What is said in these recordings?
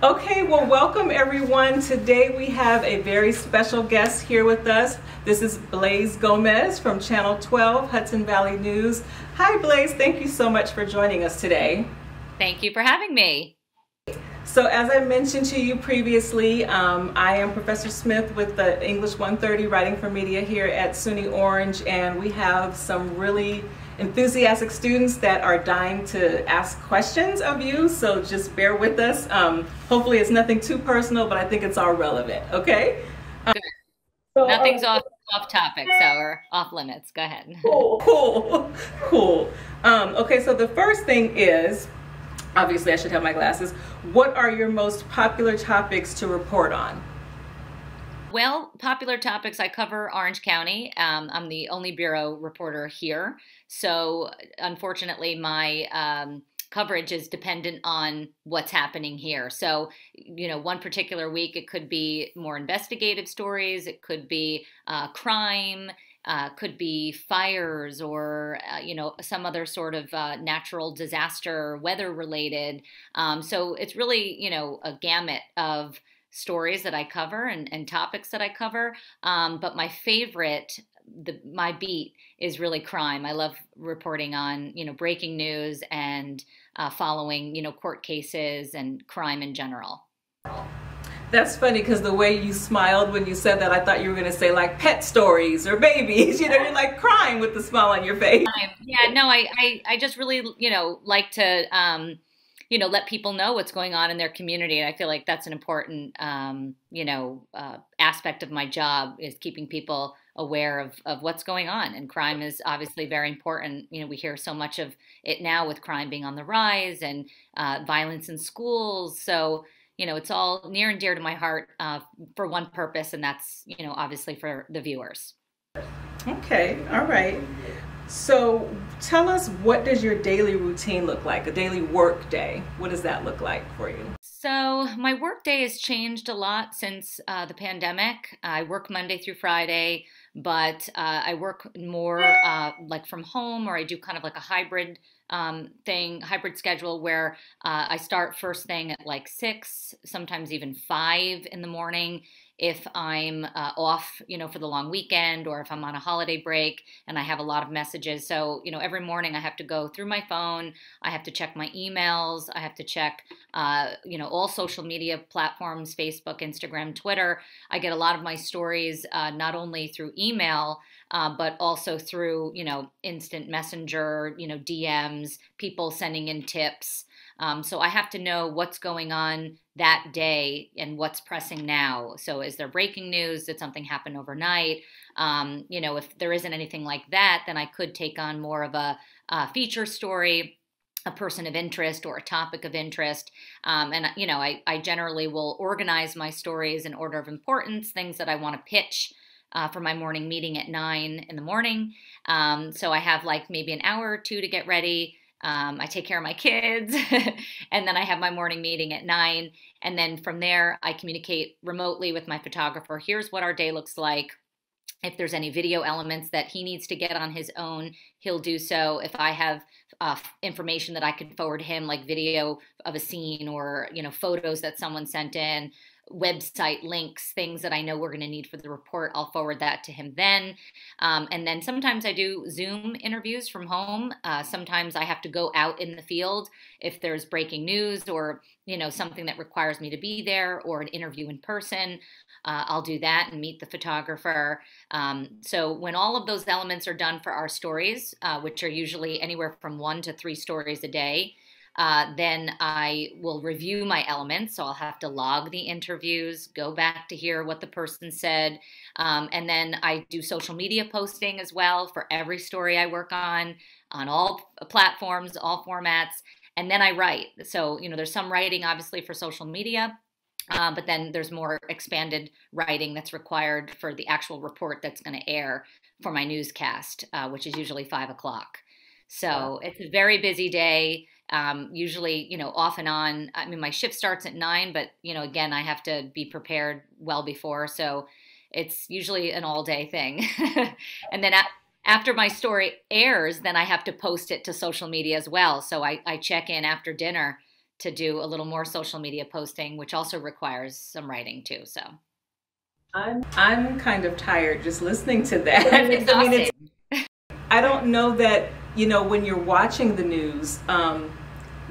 Okay, well, welcome everyone. Today we have a very special guest here with us. This is Blaise Gomez from Channel 12, Hudson Valley News. Hi, Blaise. Thank you so much for joining us today. Thank you for having me. So as I mentioned to you previously, I am Professor Smith with the English 130 Writing for Media here at SUNY Orange, and we have some really enthusiastic students that are dying to ask questions of you, so just bear with us. Hopefully it's nothing too personal, but I think it's all relevant, okay? Good. Nothing's off topic, or off limits. Go ahead. Cool. Okay, so the first thing is, obviously I should have my glasses. What are your most popular topics to report on? Well, popular topics, I cover Orange County. I'm the only bureau reporter here. So unfortunately, my coverage is dependent on what's happening here. So, one particular week, it could be more investigative stories. It could be crime. Could be fires or, some other sort of natural disaster, weather related. So it's really, a gamut of stories that I cover and topics that I cover. But my favorite, my beat is really crime. I love reporting on, breaking news and following, court cases and crime in general. That's funny because the way you smiled when you said that, I thought you were going to say like pet stories or babies. You're like crying with the smile on your face. Yeah, no, I just really, like to, let people know what's going on in their community. And I feel like that's an important, aspect of my job is keeping people aware of what's going on. And crime is obviously very important. We hear so much of it now with crime being on the rise and violence in schools. So, it's all near and dear to my heart for one purpose, and that's, obviously for the viewers. Okay, all right. So tell us, what does your daily routine look like, a daily work day? What does that look like for you? So my work day has changed a lot since the pandemic. I work Monday through Friday, but I work more like from home, or I do kind of like a hybrid hybrid schedule where I start first thing at like 6, sometimes even 5 in the morning if I'm off, for the long weekend, or if I'm on a holiday break and I have a lot of messages. So, every morning I have to go through my phone, I have to check my emails, I have to check, all social media platforms, Facebook, Instagram, Twitter. I get a lot of my stories not only through email, but also through, instant messenger, DMs, people sending in tips. So I have to know what's going on that day and what's pressing now. So is there breaking news? Did something happen overnight? If there isn't anything like that, then I could take on more of a feature story, a person of interest or a topic of interest. I generally will organize my stories in order of importance, things that I want to pitch for my morning meeting at 9 in the morning. So I have like maybe an hour or two to get ready. I take care of my kids and then I have my morning meeting at 9. And then from there, I communicate remotely with my photographer. Here's what our day looks like. If there's any video elements that he needs to get on his own, he'll do so. If I have information that I could forward him, like video of a scene or, photos that someone sent in, website links, things that I know we're going to need for the report, I'll forward that to him then. And then sometimes I do Zoom interviews from home. Sometimes I have to go out in the field if there's breaking news or, something that requires me to be there, or an interview in person. I'll do that and meet the photographer. So when all of those elements are done for our stories, which are usually anywhere from 1 to 3 stories a day, then I will review my elements. So I'll have to log the interviews, go back to hear what the person said. And then I do social media posting as well for every story I work on all platforms, all formats. And then I write. So, there's some writing obviously for social media. But then there's more expanded writing that's required for the actual report that's going to air for my newscast, which is usually 5 o'clock. So it's a very busy day. Usually, off and on. I mean, my shift starts at 9, but, again, I have to be prepared well before. So it's usually an all day thing. And then after my story airs, then I have to post it to social media as well. So I check in after dinner to do a little more social media posting, which also requires some writing too. So I'm kind of tired just listening to that. it's exhausting. I don't know that, when you're watching the news,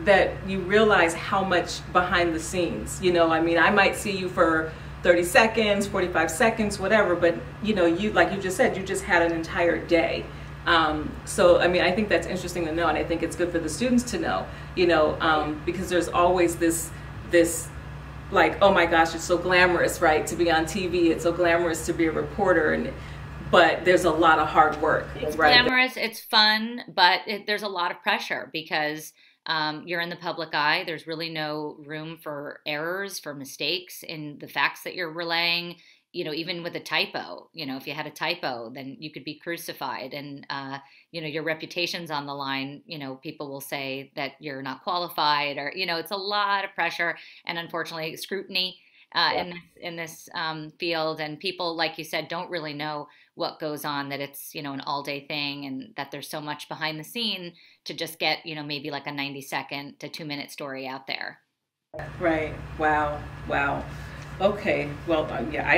that you realize how much behind the scenes, I might see you for 30 seconds, 45 seconds, whatever, but you, like you just said, you just had an entire day. So, I think that's interesting to know, and I think it's good for the students to know, because there's always this like, oh my gosh, it's so glamorous, right, to be on TV. It's so glamorous to be a reporter, but there's a lot of hard work. It's right? Glamorous, it's fun, but there's a lot of pressure because you're in the public eye. There's really no room for errors, for mistakes in the facts that you're relaying. Even with a typo, if you had a typo, then you could be crucified, and your reputation's on the line. People will say that you're not qualified, or it's a lot of pressure, and unfortunately, scrutiny in this field. And people, like you said, don't really know what goes on. That it's an all day thing, and that there's so much behind the scene to just get maybe like a 90-second to 2-minute story out there. Right. Wow. Okay, well, yeah,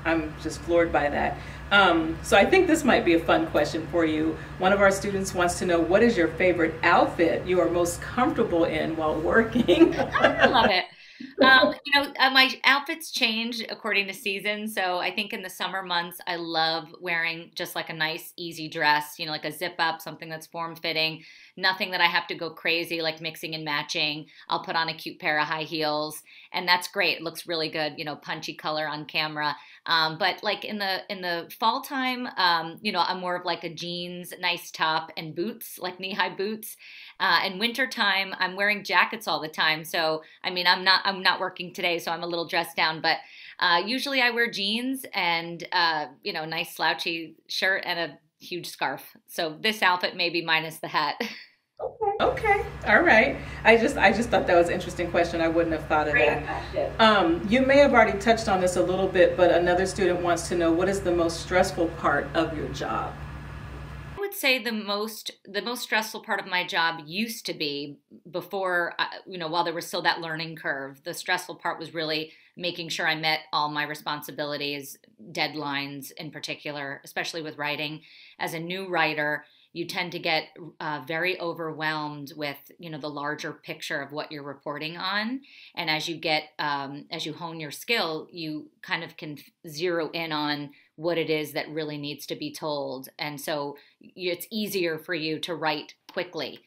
I'm just floored by that. So I think this might be a fun question for you. One of our students wants to know, what is your favorite outfit you are most comfortable in while working? I love it. My outfits change according to season. So I think in the summer months, I love wearing just like a nice, easy dress, like a zip up, something that's form fitting, nothing that I have to go crazy, like mixing and matching. I'll put on a cute pair of high heels, and that's great. It looks really good, punchy color on camera. But like in the fall time, I'm more of like a jeans, nice top, and boots, like knee-high boots. In winter time, I'm wearing jackets all the time. So I'm not working today, so I'm a little dressed down. But usually I wear jeans and nice slouchy shirt and a huge scarf. So this outfit maybe minus the hat. Okay. All right. I just thought that was an interesting question. I wouldn't have thought of that. You may have already touched on this a little bit, but another student wants to know, what is the most stressful part of your job? I would say the most stressful part of my job used to be before, while there was still that learning curve. The stressful part was really making sure I met all my responsibilities, deadlines in particular, especially with writing. As a new writer, you tend to get very overwhelmed with, the larger picture of what you're reporting on. And as you hone your skill, you kind of can zero in on what it is that really needs to be told. And so it's easier for you to write quickly.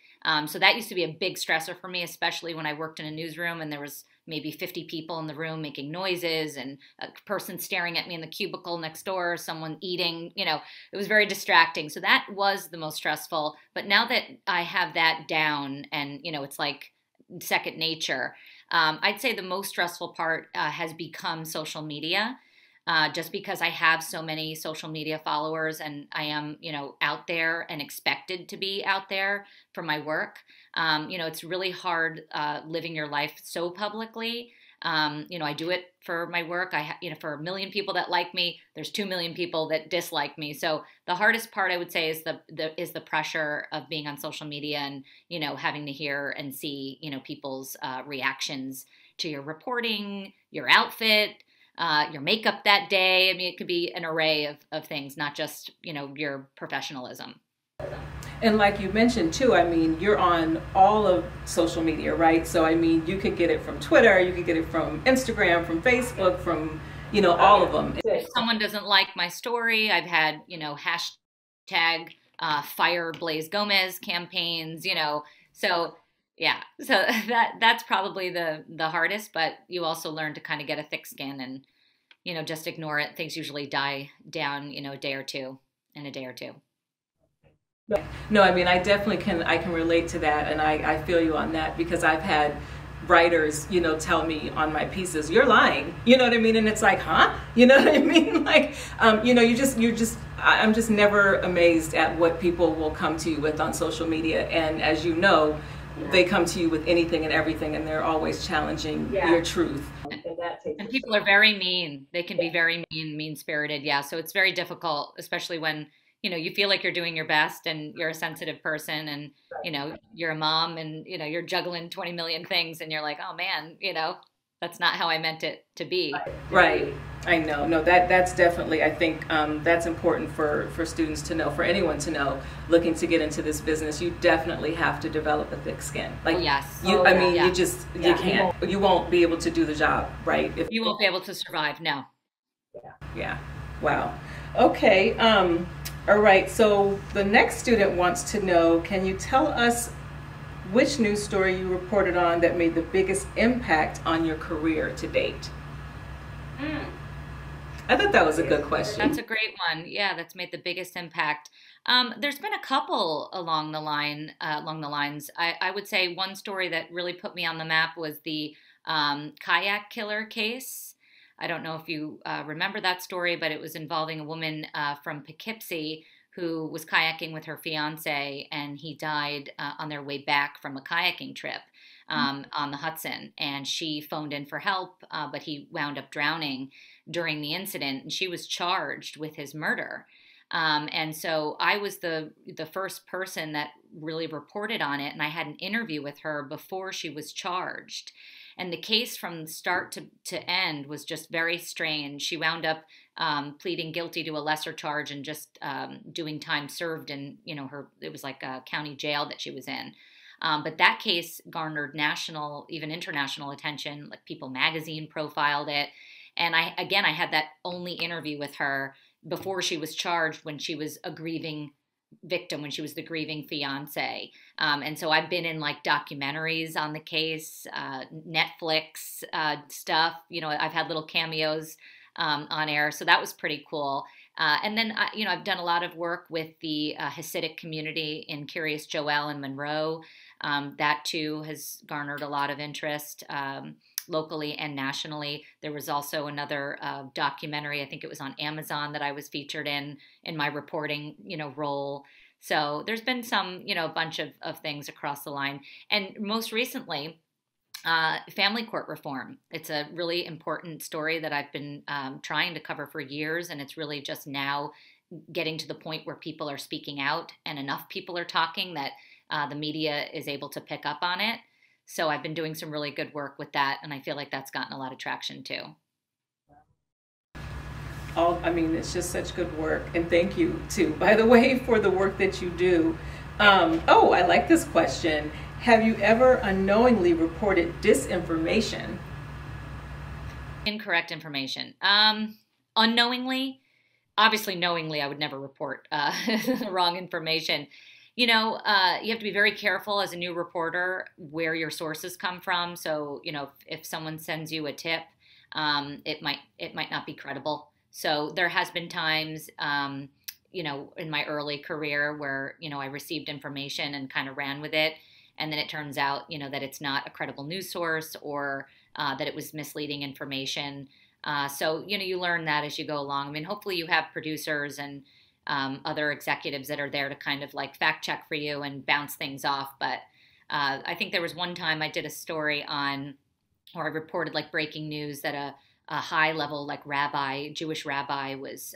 So that used to be a big stressor for me, especially when I worked in a newsroom and there was maybe 50 people in the room making noises and a person staring at me in the cubicle next door, someone eating, it was very distracting. So that was the most stressful. But now that I have that down and, it's like second nature, I'd say the most stressful part has become social media. Just because I have so many social media followers and I am, out there and expected to be out there for my work. It's really hard living your life so publicly. I do it for my work. For 1 million people that like me, there's 2 million people that dislike me. So the hardest part, I would say, is the pressure of being on social media and, having to hear and see, people's reactions to your reporting, your outfit, your makeup that day. It could be an array of things, not just, your professionalism. And like you mentioned too, you're on all of social media, right? So you could get it from Twitter, you could get it from Instagram, from Facebook, from, all of them. If someone doesn't like my story, I've had, hashtag fire Blaise Gomez campaigns, so yeah, so that's probably the hardest, but you also learn to kind of get a thick skin and, just ignore it. Things usually die down, in a day or two. No, I definitely I can relate to that, and I feel you on that, because I've had writers, tell me on my pieces, you're lying, and it's like, huh? Like, I'm just never amazed at what people will come to you with on social media, and as you know, they come to you with anything and everything, and they're always challenging your truth. And people are very mean. They can be very mean-spirited. Yeah. So it's very difficult, especially when, you feel like you're doing your best and you're a sensitive person and, you're a mom and, you're juggling 20 million things and you're like, oh man, that's not how I meant it to be. Right. I know. No, that's definitely, I think that's important for students to know, for anyone to know, looking to get into this business. You definitely have to develop a thick skin. Like, Oh, yes. I mean, Yeah. you can't, you won't be able to do the job, right? You won't be able to survive. No. Yeah. Wow. Okay. All right. So the next student wants to know, can you tell us which news story you reported on that made the biggest impact on your career to date? I thought that was a good question. That's a great one. Yeah, that's made the biggest impact. There's been a couple along the lines. I would say one story that really put me on the map was the kayak killer case. I don't know if you remember that story, but it was involving a woman from Poughkeepsie who was kayaking with her fiance, and he died on their way back from a kayaking trip on the Hudson. And she phoned in for help, but he wound up drowning during the incident, and she was charged with his murder. And so I was the first person that really reported on it, and I had an interview with her before she was charged. And the case from start to end was just very strange. She wound up pleading guilty to a lesser charge and just doing time served in, it was like a county jail that she was in. But that case garnered national, even international attention. Like People magazine profiled it. And I had that only interview with her before she was charged, when she was a grieving victim, when she was the grieving fiance. And so I've been in like documentaries on the case, Netflix stuff. I've had little cameos on air. So that was pretty cool. And then, I've done a lot of work with the Hasidic community in Curious Joel and Monroe. That too has garnered a lot of interest. Locally and nationally. There was also another documentary, I think it was on Amazon, that I was featured in my reporting, role. So there's been some, a bunch of things across the line. And most recently, family court reform. It's a really important story that I've been trying to cover for years, and it's really just now getting to the point where people are speaking out and enough people are talking that the media is able to pick up on it. So I've been doing some really good work with that, and I feel like that's gotten a lot of traction too. It's just such good work, and thank you too, by the way, for the work that you do. I like this question. Have you ever unknowingly reported disinformation? Incorrect information. Unknowingly, obviously knowingly, I would never report wrong information. You have to be very careful as a new reporter where your sources come from. So, if someone sends you a tip, it might not be credible. So there has been times, in my early career where, I received information and kind of ran with it. And then it turns out, that it's not a credible news source, or that it was misleading information. So, you learn that as you go along. Hopefully you have producers and other executives that are there to kind of like fact check for you and bounce things off. But I think there was one time I did a story or I reported like breaking news that a high level like Jewish rabbi was,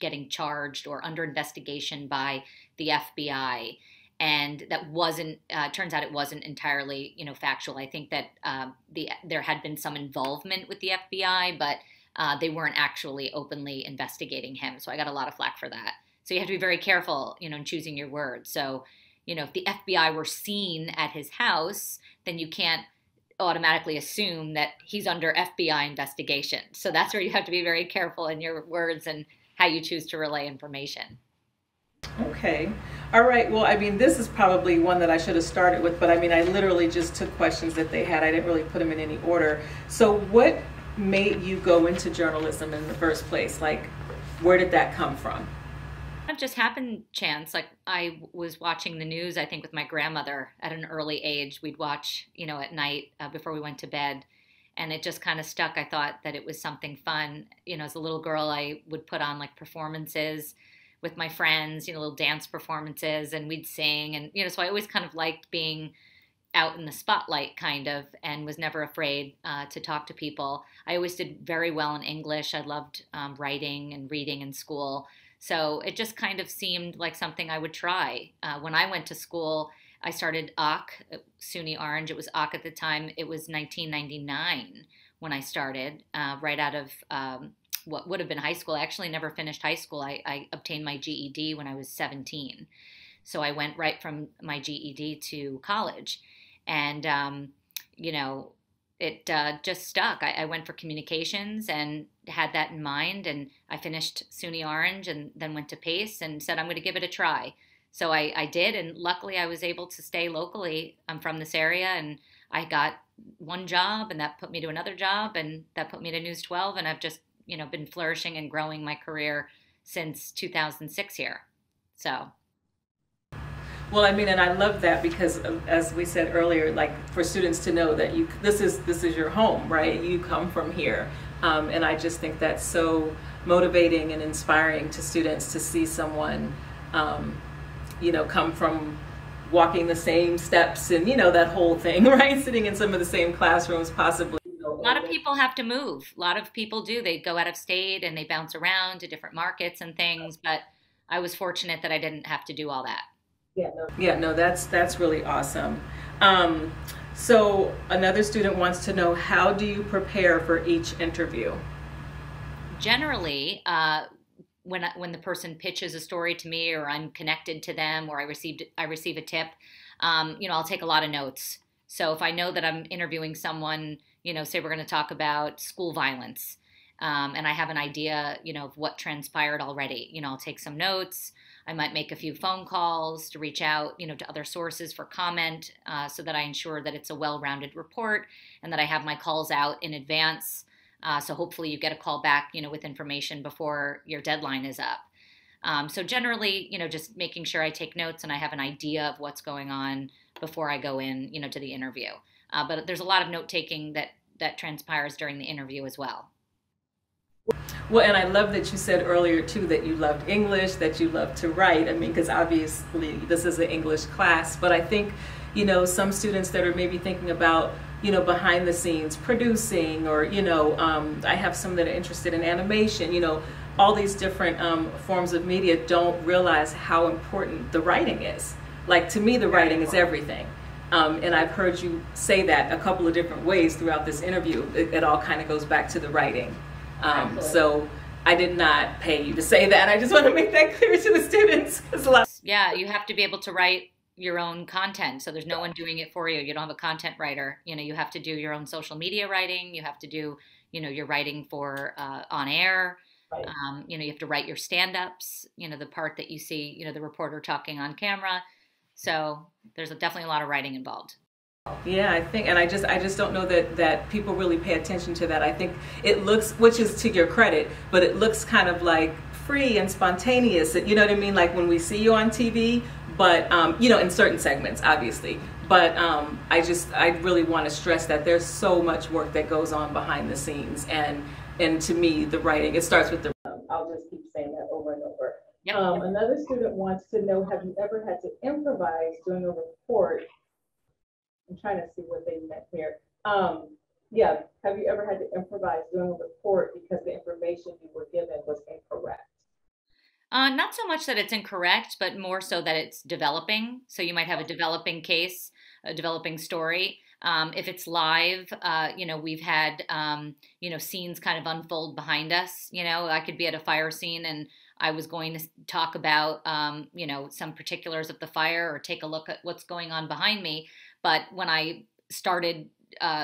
getting charged or under investigation by the FBI. And that wasn't, turns out it wasn't entirely, factual. I think that there had been some involvement with the FBI, but they weren't actually openly investigating him. So I got a lot of flack for that. So you have to be very careful, in choosing your words. So, if the FBI were seen at his house, then you can't automatically assume that he's under FBI investigation. So that's where you have to be very careful in your words and how you choose to relay information. Okay. All right. Well, this is probably one that I should have started with, but I literally just took questions that they had. I didn't really put them in any order. So what made you go into journalism in the first place? Like, where did that come from? It just happened chance. Like I was watching the news, I think with my grandmother at an early age. We'd watch, at night before we went to bed. And it just kind of stuck. I thought that it was something fun. As a little girl, I would put on like performances with my friends, little dance performances, and we'd sing. And, so I always kind of liked being out in the spotlight kind of, and was never afraid to talk to people. I always did very well in English. I loved writing and reading in school. So it just kind of seemed like something I would try. When I went to school, I started AUK, SUNY Orange. It was AUK at the time. It was 1999 when I started, right out of what would have been high school. I actually never finished high school. I obtained my GED when I was 17. So I went right from my GED to college. And, you know, it just stuck. I went for communications and had that in mind. And I finished SUNY Orange and then went to Pace and said, I'm going to give it a try. So I did. And luckily, I was able to stay locally. I'm from this area and I got one job and that put me to another job and that put me to News 12. And I've just, been flourishing and growing my career since 2006 here. So. Well, I mean, and I love that because, as we said earlier, like for students to know that this is your home, right? You come from here, and I just think that's so motivating and inspiring to students to see someone, come from walking the same steps and that whole thing, right? Sitting in some of the same classrooms, possibly. A lot of people have to move. A lot of people do. They go out of state and they bounce around to different markets and things. But I was fortunate that I didn't have to do all that. Yeah, no, that's really awesome. So another student wants to know, how do you prepare for each interview? Generally, when the person pitches a story to me, or I'm connected to them, or I receive a tip, I'll take a lot of notes. So if I know that I'm interviewing someone, say we're going to talk about school violence, and I have an idea, of what transpired already, I'll take some notes. I might make a few phone calls to reach out, to other sources for comment, so that I ensure that it's a well-rounded report and that I have my calls out in advance. So hopefully you get a call back, with information before your deadline is up. So generally, just making sure I take notes and I have an idea of what's going on before I go in, to the interview. But there's a lot of note-taking that transpires during the interview as well. Well, and I love that you said earlier, too, that you loved English, that you love to write. I mean, because obviously this is an English class, but I think, some students that are maybe thinking about, behind the scenes producing, or, I have some that are interested in animation, all these different forms of media don't realize how important the writing is. Like, to me, the writing is everything. And I've heard you say that a couple of different ways throughout this interview. It all kind of goes back to the writing. So I did not pay you to say that. I just want to make that clear to the students. Yeah, you have to be able to write your own content. So there's no one doing it for you. You don't have a content writer. You have to do your own social media writing. You have to do, your writing for on air. Right. You have to write your stand-ups, the part that you see, the reporter talking on camera. So there's definitely a lot of writing involved. Yeah, I think, and I just don't know that people really pay attention to that. I think it looks, which is to your credit, but it looks kind of like free and spontaneous. You know what I mean? Like when we see you on TV, but in certain segments, obviously. But I really want to stress that there's so much work that goes on behind the scenes, and to me, the writing, it starts with the. I'll just keep saying that over and over. Yep. Another student wants to know, have you ever had to improvise during a report? I'm trying to see what they meant here. Yeah, have you ever had to improvise during a report because the information you were given was incorrect? Not so much that it's incorrect, but more so that it's developing. So you might have a developing case, a developing story. If it's live, we've had, scenes kind of unfold behind us. I could be at a fire scene and I was going to talk about, some particulars of the fire or take a look at what's going on behind me. But when I started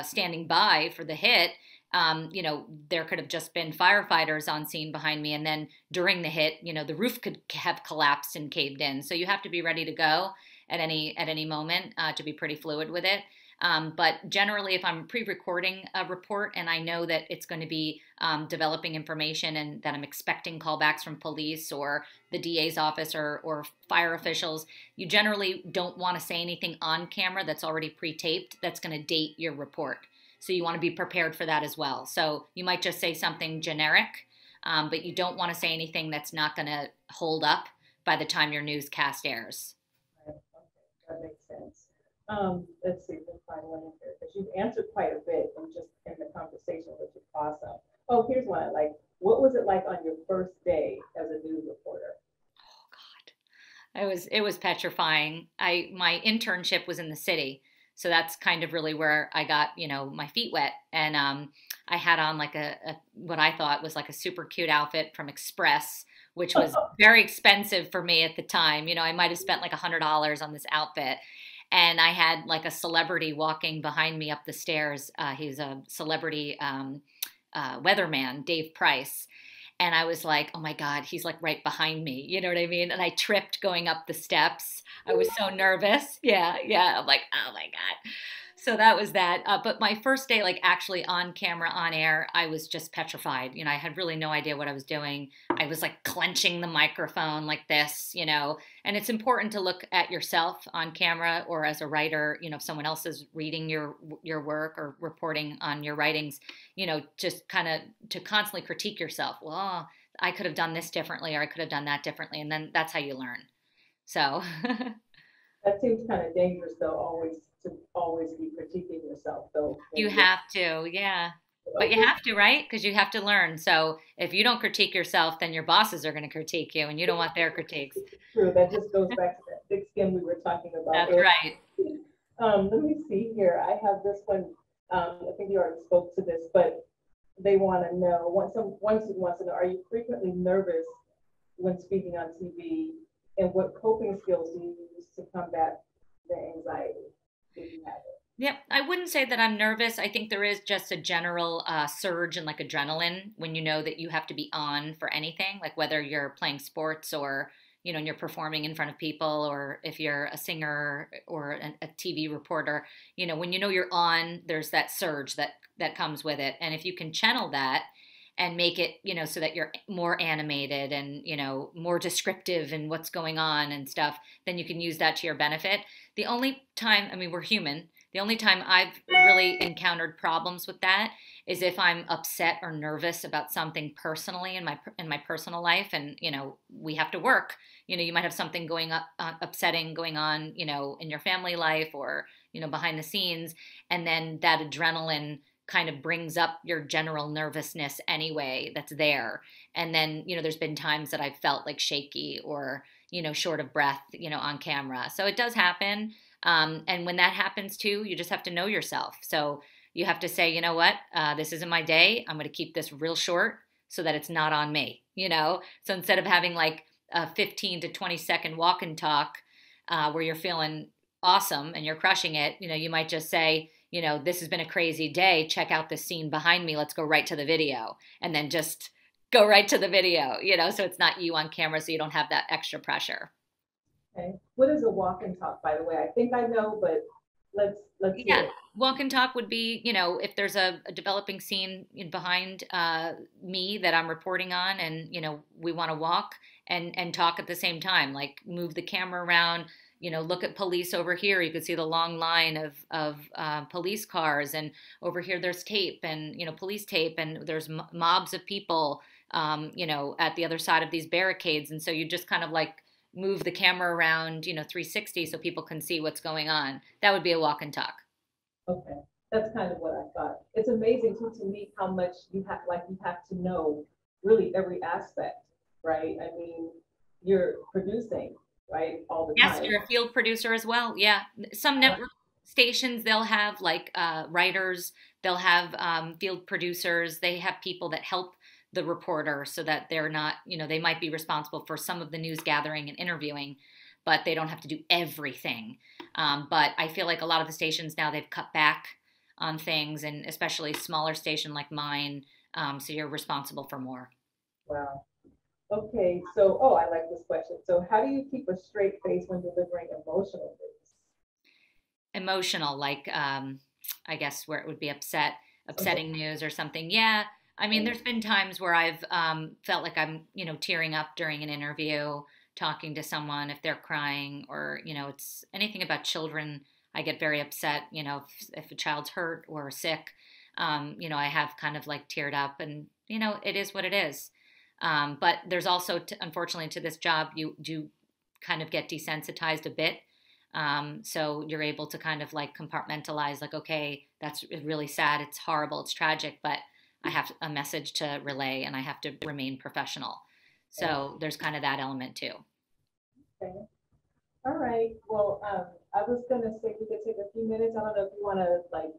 standing by for the hit, there could have just been firefighters on scene behind me. And then during the hit, the roof could have collapsed and caved in. So you have to be ready to go at any moment to be pretty fluid with it. But generally, if I'm pre-recording a report and I know that it's going to be developing information and that I'm expecting callbacks from police or the DA's office or fire officials, you generally don't want to say anything on camera that's already pre-taped that's going to date your report. So you want to be prepared for that as well. So you might just say something generic, but you don't want to say anything that's not going to hold up by the time your newscast airs. Right. Okay. That makes sense. Let's see, we'll find one in here because you've answered quite a bit in the conversation, which is awesome. Oh, here's one. Like, what was it like on your first day as a news reporter? it was petrifying. My internship was in the city. So that's kind of really where I got, my feet wet. And I had on like a what I thought was like a super cute outfit from Express, which was very expensive for me at the time. I might have spent like $100 on this outfit. And I had like a celebrity walking behind me up the stairs. He's a celebrity weatherman, Dave Price. And I was like, oh my God, he's like right behind me. You know what I mean? And I tripped going up the steps. I was so nervous. Yeah, yeah. I'm like, oh my God. So that was that. But my first day, like actually on camera, on air, I was just petrified. I had really no idea what I was doing. I was like clenching the microphone like this, and it's important to look at yourself on camera or as a writer, if someone else is reading your work or reporting on your writings, just kind of to constantly critique yourself. Well, I could have done this differently or I could have done that differently. And then that's how you learn. So That seems kind of dangerous, though, always be critiquing yourself, though. you have to, yeah. But you have to, right? Because you have to learn. So if you don't critique yourself, then your bosses are going to critique you, and you don't want their critiques. True. That just goes back to that thick skin we were talking about. That's right. Let me see here. I have this one. I think you already spoke to this, but they want to know. One student wants to know: are you frequently nervous when speaking on TV, and what coping skills do you use to combat the anxiety if you have it? Yep, I wouldn't say that I'm nervous. I think there is just a general surge in like adrenaline when you know that you have to be on for anything, like whether you're playing sports or and you're performing in front of people, or if you're a singer or a TV reporter. When you're on, there's that surge that comes with it, and if you can channel that and make it so that you're more animated and more descriptive in what's going on and stuff, then you can use that to your benefit. The only time, I mean, we're human. The only time I've really encountered problems with that is if I'm upset or nervous about something personally in my personal life, and we have to work. You might have something upsetting going on, in your family life or behind the scenes, and then that adrenaline kind of brings up your general nervousness anyway that's there. And then there's been times that I've felt like shaky or short of breath on camera. So it does happen. And when that happens too, you just have to know yourself. So you have to say, you know what, this isn't my day. I'm going to keep this real short so that it's not on me, So instead of having like a 15 to 20-second walk and talk where you're feeling awesome and you're crushing it, you might just say, this has been a crazy day. Check out this scene behind me. Let's go right to the video. And then just go right to the video, so it's not you on camera, so you don't have that extra pressure. Okay. What is a walk and talk, by the way? I think I know, but let's hear it. Walk and talk would be, if there's a developing scene behind me that I'm reporting on, and we want to walk and talk at the same time, like move the camera around, look at police over here. You could see the long line of police cars, and over here there's tape and police tape, and there's mobs of people at the other side of these barricades, and so you just kind of like move the camera around, 360 so people can see what's going on. That would be a walk and talk. Okay. That's kind of what I thought. It's amazing too to me how much you have to know really every aspect, right? I mean, you're producing, right, all the time. Yes, you're a field producer as well. Yeah. Some network stations, they'll have like writers, they'll have field producers, they have people that help the reporter so that they're not, they might be responsible for some of the news gathering and interviewing, but they don't have to do everything. But I feel like a lot of the stations now, they've cut back on things, and especially a smaller station like mine. So you're responsible for more. Wow. Okay. So, I like this question. So how do you keep a straight face when delivering emotional news? Emotional, like, I guess where it would be upsetting news or something. Yeah. I mean, there's been times where I've felt like I'm, tearing up during an interview, talking to someone if they're crying, or, it's anything about children. I get very upset, if a child's hurt or sick, I have kind of like teared up, and, it is what it is. But there's also, unfortunately, to this job, you do kind of get desensitized a bit. So you're able to kind of like compartmentalize, like, okay, that's really sad. It's horrible. It's tragic, but I have a message to relay and I have to remain professional. So there's kind of that element too. Okay. All right. Well, I was gonna say we could take a few minutes. I don't know if you want to like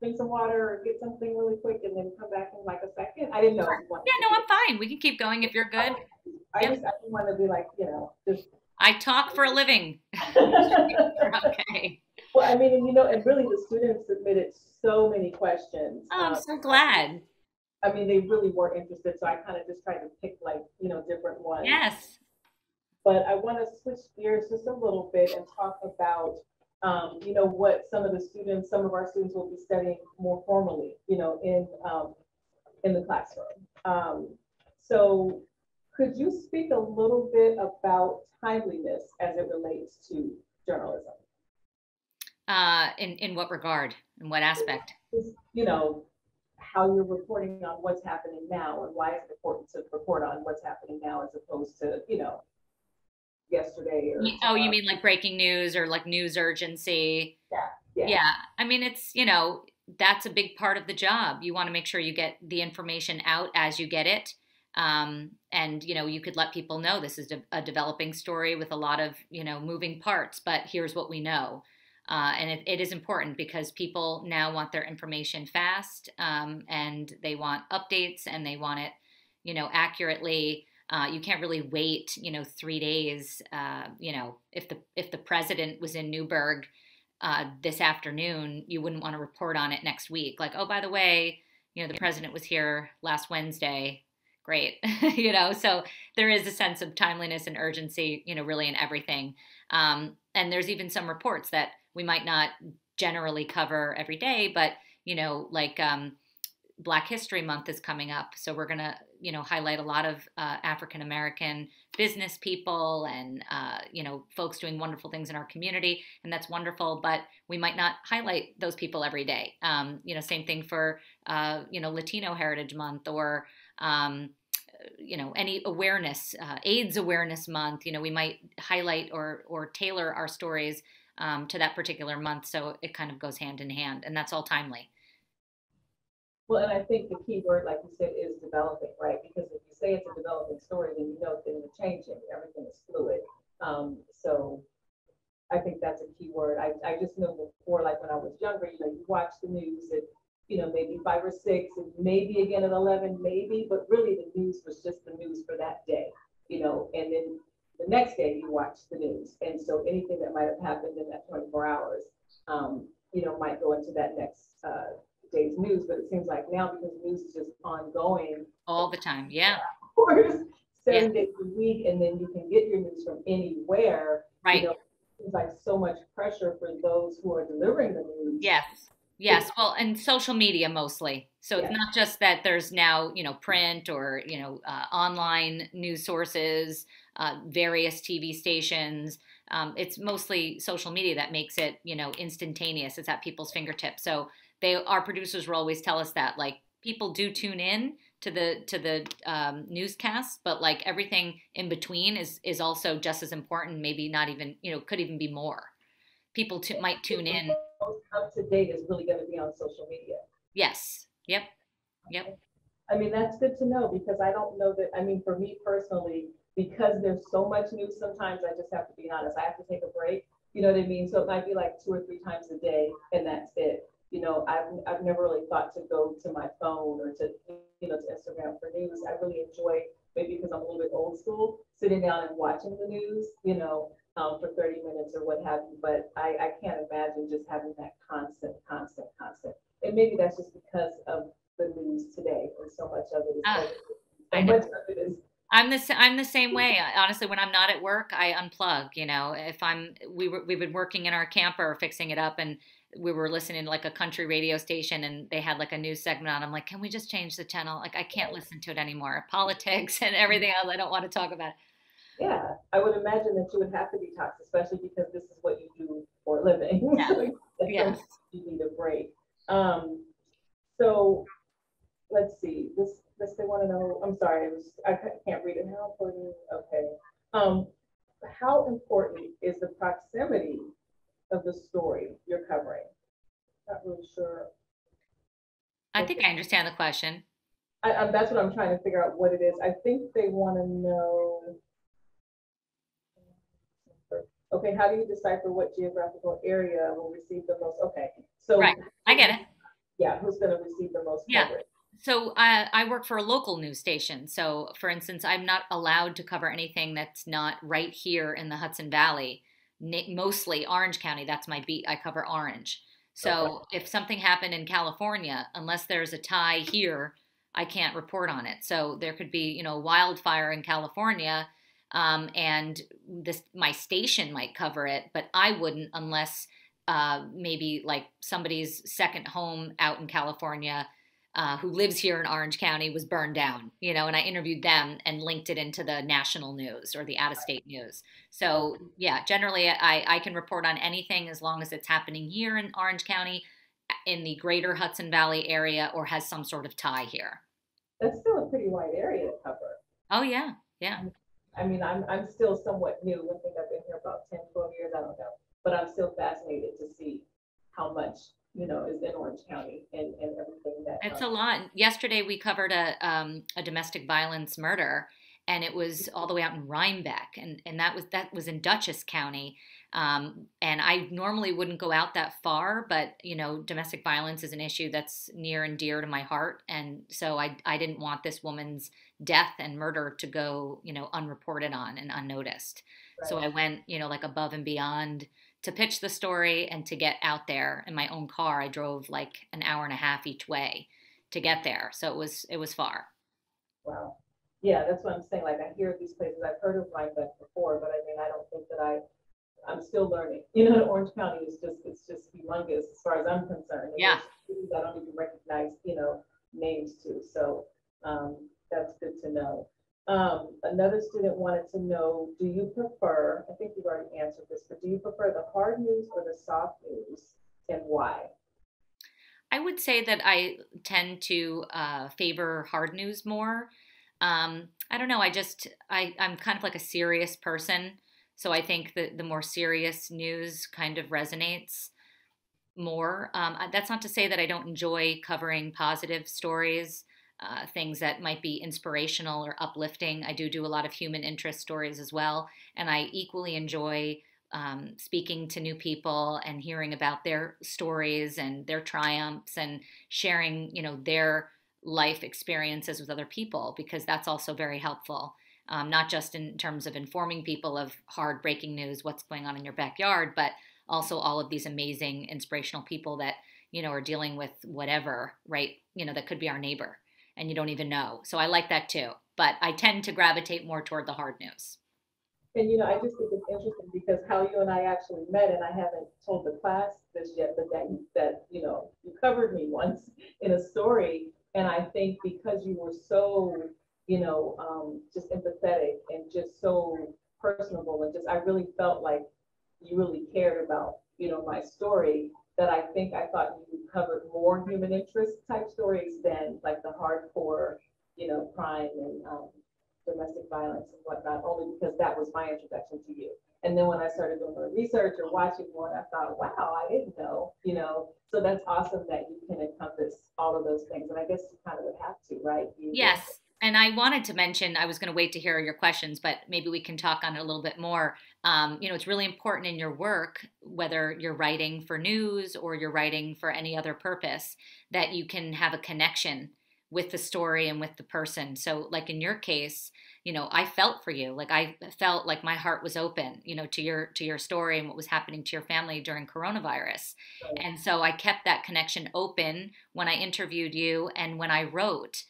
drink some water or get something really quick and then come back in like a second. I didn't know if Sure. you wanted Yeah, to no, do I'm fine. We can keep going if you're it. good. I Yep. didn't want to be like, just. I talk for a living. You're okay. Well, I mean, and and really the students submitted so many questions. Oh, I'm so glad. I mean, they really were interested, so I kind of just tried to pick like, different ones. Yes. But I want to switch gears just a little bit and talk about, what some of our students will be studying more formally, in the classroom. So could you speak a little bit about timeliness as it relates to journalism? In what regard? In what aspect? Just, how you're reporting on what's happening now and why it's important to report on what's happening now as opposed to, yesterday or Oh, you tomorrow. mean like breaking news or like news urgency? Yeah, yeah, Yeah. I mean, that's a big part of the job. You want to make sure you get the information out as you get it. And, you could let people know this is a developing story with a lot of, moving parts, but here's what we know. And it is important because people now want their information fast, and they want updates and they want it, accurately. You can't really wait, 3 days. If the president was in Newburgh this afternoon, you wouldn't want to report on it next week. Like, oh, by the way, the president was here last Wednesday. Great, So there is a sense of timeliness and urgency, really in everything. And there's even some reports that we might not generally cover every day, but like Black History Month is coming up, so we're gonna, highlight a lot of African American business people and folks doing wonderful things in our community, and that's wonderful. But we might not highlight those people every day. Same thing for Latino Heritage Month or any awareness, AIDS Awareness Month. We might highlight or tailor our stories to that particular month, so it kind of goes hand in hand, and that's all timely. Well, and I think the key word, like you said, is developing, right? Because if you say it's a developing story, then things are changing. Everything is fluid. So I think that's a key word. I just know before, like when I was younger, you watch the news at, maybe 5 or 6, and maybe again at 11, maybe, but really the news was just the news for that day, and then the next day you watch the news. And so anything that might have happened in that 24 hours, might go into that next day's news. But it seems like now, because news is just ongoing all the time, yeah, hours, yeah, 7 days a week, and then you can get your news from anywhere. right. It's like so much pressure for those who are delivering the news. Yes. Yes. Well, and social media mostly. So it's Yeah. not just that there's now, print or, online news sources, various TV stations. It's mostly social media that makes it, instantaneous. It's at people's fingertips. So our producers will always tell us that, like, people do tune in to the newscasts, but like everything in between is also just as important. Maybe not even, could even be more. People might tune in. Most up to date is really going to be on social media. Yes. Yep. Yep. I mean, that's good to know, because I don't know that, I mean, for me personally, because there's so much news, sometimes I just have to be honest. I have to take a break. You know what I mean? So it might be like 2 or 3 times a day, and that's it. I've never really thought to go to my phone or to, to Instagram for news. I really enjoy, maybe because I'm a little bit old school, sitting down and watching the news, for 30 minutes or what have you. But I can't imagine just having that constant. And maybe that's just because of the news today, and so much of it is I so know. much of it is. I'm the same way. Honestly, when I'm not at work, I unplug. If we've been working in our camper fixing it up, and we were listening to like a country radio station, and they had like a news segment on. I'm like, can we just change the channel? Like, I can't listen to it anymore. Politics and everything else, I don't want to talk about it. Yeah, I would imagine that you would have to detox, especially because this is what you do for a living. Yeah. So Yes. you need a break. So let's see. This they want to know. I'm sorry, I can't read it. How important? Okay. How important is the proximity of the story you're covering? Not really sure. I think I understand the question. That's what I'm trying to figure out what it is. I think they want to know. Okay, how do you decipher what geographical area will receive the most? Okay, so Right. I get it. yeah, who's going to receive the most Yeah. coverage? So I work for a local news station. So, for instance, I'm not allowed to cover anything that's not right here in the Hudson Valley, mostly Orange County. That's my beat. I cover Orange. Okay, So, if something happened in California, unless there's a tie here, I can't report on it. So, there could be, wildfire in California, and my station might cover it, but I wouldn't unless maybe like somebody's second home out in California who lives here in Orange County was burned down, and I interviewed them and linked it into the national news or the out of state news. So, yeah, generally I can report on anything as long as it's happening here in Orange County, in the greater Hudson Valley area, or has some sort of tie here. that's still a pretty wide area to cover. Oh, yeah, yeah. I mean, I'm still somewhat new. I think I've been here about 10, 12 years, I don't know. But I'm still fascinated to see how much, is in Orange County and everything that It's a lot. Yesterday we covered a domestic violence murder, and it was all the way out in Rhinebeck, and that was in Dutchess County. And I normally wouldn't go out that far, but domestic violence is an issue that's near and dear to my heart, and so I didn't want this woman's death and murder to go unreported on and unnoticed. So right. I went like above and beyond to pitch the story and to get out there in my own car. I drove like an hour and a half each way to get there. So it was far. Wow. Yeah, that's what I'm saying. Like I hear of these places. I've heard of Rhinebeck before, but I mean, I don't think that I'm still learning. Orange County is it's just humongous as far as I'm concerned. And Yeah. there's cities I don't even recognize, names to. So that's good to know. Another student wanted to know, do you prefer, I think you've already answered this, but do you prefer the hard news or the soft news and why? I would say that I tend to favor hard news more. I don't know. I'm kind of like a serious person. So I think that the more serious news kind of resonates more. That's not to say that I don't enjoy covering positive stories, things that might be inspirational or uplifting. I do a lot of human interest stories as well, and I equally enjoy speaking to new people and hearing about their stories and their triumphs and sharing, their life experiences with other people because that's also very helpful. Not just in terms of informing people of hard breaking news, what's going on in your backyard, but also all of these amazing inspirational people that are dealing with whatever, right, that could be our neighbor and you don't even know. So I like that too, but I tend to gravitate more toward the hard news. And I just think it's interesting because how you and I actually met, and I haven't told the class this yet, but that you covered me once in a story, and I think because you were so just empathetic and just so personable, and just I really felt like you really cared about my story, that I thought you covered more human interest type stories than like the hardcore crime and domestic violence and whatnot, only because that was my introduction to you. And then when I started doing more research or watching more, I thought, wow, I didn't know. So that's awesome that you can encompass all of those things. And I guess you kind of would have to, right? Yes. And I wanted to mention, I was going to wait to hear your questions, but maybe we can talk on it a little bit more. It's really important in your work, whether you're writing for news or you're writing for any other purpose, that you can have a connection with the story and with the person. So like in your case, I felt for you. Like I felt like my heart was open, to your story and what was happening to your family during coronavirus. Right. And so I kept that connection open when I interviewed you and when I wrote,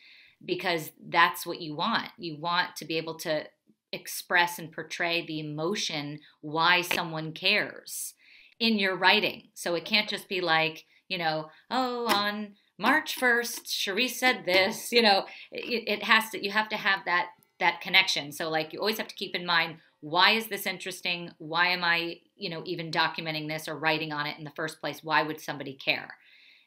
because that's what you want. You want to be able to express and portray the emotion why someone cares in your writing. So it can't just be like, oh, on March 1st, Cherie said this, it has to, you have to have that connection. So like you always have to keep in mind, why is this interesting? Why am I, even documenting this or writing on it in the first place? Why would somebody care?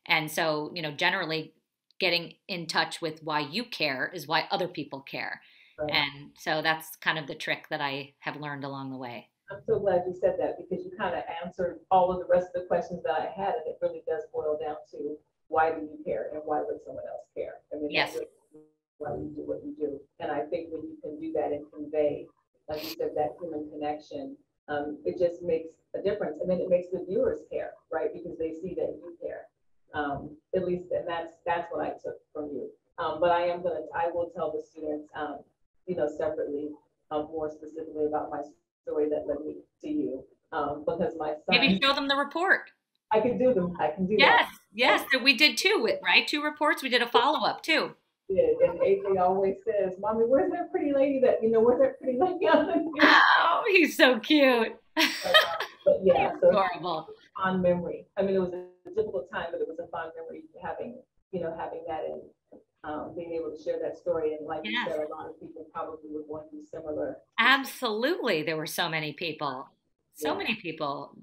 And so, generally getting in touch with why you care is why other people care. Right. And so that's kind of the trick that I have learned along the way. I'm so glad you said that because you kind of answered all of the rest of the questions that I had, and it really does boil down to why do you care and why would someone else care? I mean, Yes. that's why you do what you do. And I think when you can do that and convey, like you said, that human connection, it just makes a difference. And then it makes the viewers care, right? Because they see that you care. At least, and that's what I took from you. But I will tell the students, separately, more specifically about my story that led me to you. Because my Maybe son, show them the report. I can do them. I can do Yes, that. yes, that we did too, right? Two reports. We did a follow-up too. Did. And AJ always says, "Mommy, where's that pretty lady where's that pretty lady on the news?" Oh, he's so cute. But yeah, He's so adorable. fond memory. I mean, it was a difficult time, but it was a fond memory having that and being able to share that story. And like you Yes, said, a lot of people probably were going through similar. absolutely. There were so Yeah, many people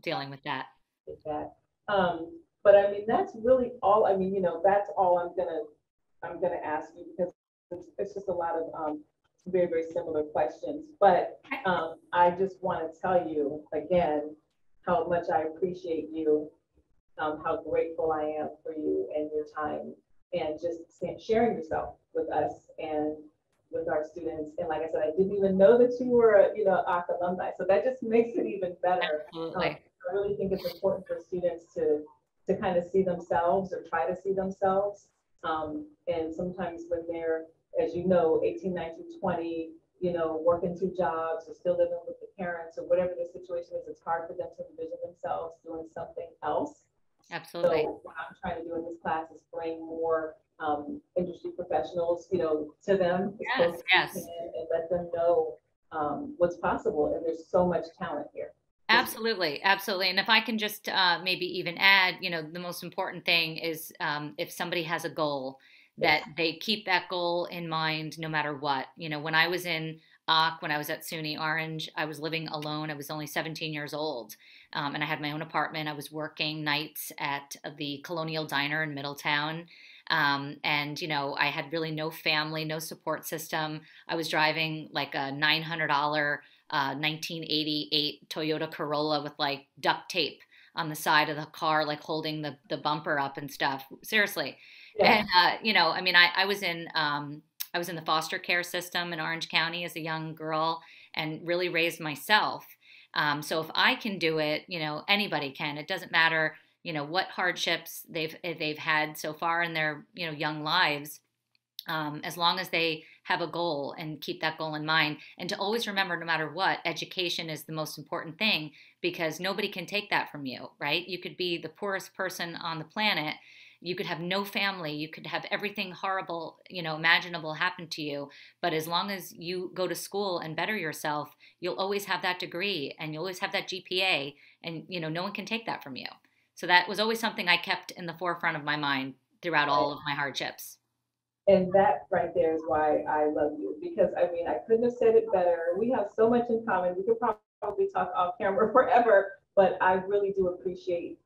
dealing with that. with that. But I mean, that's really all. I mean, that's all I'm gonna ask you because it's just a lot of very, very similar questions. But I just want to tell you again how much I appreciate you, how grateful I am for you and your time and just sharing yourself with us and with our students. And like I said, I didn't even know that you were ARC alumni. So that just makes it even better. Absolutely. I really think it's important for students to kind of see themselves or try to see themselves. And sometimes when they're, as you know, 18, 19, 20, working two jobs or still living with the parents or whatever the situation is, it's hard for them to envision themselves doing something else. Absolutely. So what I'm trying to do in this class is bring more industry professionals, to them as close as we can and let them know what's possible. And there's so much talent here. Absolutely, absolutely. And if I can just maybe even add, the most important thing is if somebody has a goal, that they keep that goal in mind no matter what. When I was in when I was at SUNY Orange, I was living alone. I was only 17 years old, and I had my own apartment. I was working nights at the Colonial Diner in Middletown. And I had really no family, no support system. I was driving like a $900 1988 Toyota Corolla with like duct tape on the side of the car, like holding the bumper up and stuff. Seriously. Yeah. And I mean, I was in the foster care system in Orange County as a young girl and really raised myself. So if I can do it, anybody can. It doesn't matter, what hardships they've had so far in their, young lives. As long as they have a goal and keep that goal in mind, and to always remember, no matter what, education is the most important thing because nobody can take that from you, right? You could be the poorest person on the planet. You could have no family. You could have everything horrible, imaginable happen to you. But as long as you go to school and better yourself, you'll always have that degree and you'll always have that GPA, and no one can take that from you. So that was always something I kept in the forefront of my mind throughout all of my hardships. And that right there is why I love you, because I mean, I couldn't have said it better. We have so much in common. We could probably talk off camera forever, but I really do appreciate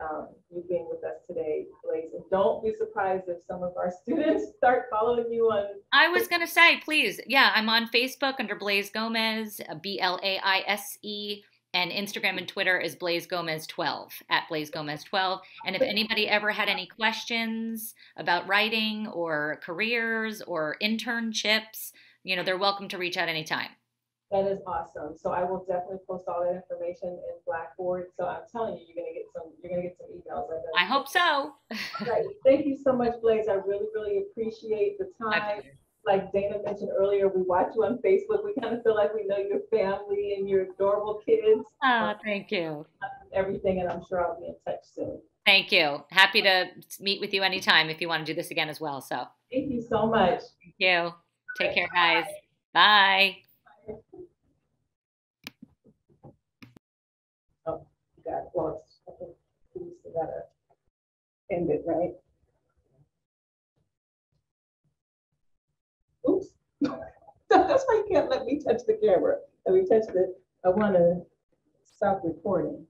you being with us today, Blaise. And don't be surprised if some of our students start following you on. I was going to say, please. Yeah, I'm on Facebook under Blaise Gomez, Blaise. And Instagram and Twitter is Blaise Gomez 12 at Blaise Gomez 12. And if anybody ever had any questions about writing or careers or internships, they're welcome to reach out anytime. That is awesome. So I will definitely post all that information in Blackboard. So I'm telling you, you're gonna get some emails. I hope so. Right. Thank you so much, Blaise. I really, really appreciate the time. Like Dana mentioned earlier, we watch you on Facebook. We kind of feel like we know your family and your adorable kids. Oh, thank you. Everything, and I'm sure I'll be in touch soon. Thank you. Happy to meet with you anytime if you want to do this again as well. So thank you so much. Thank you. Take care, guys. Bye. Oh, you got it. Well, I think we still gotta end it, right? Oops. That's why you can't let me touch the camera. Let me touch it. I want to stop recording.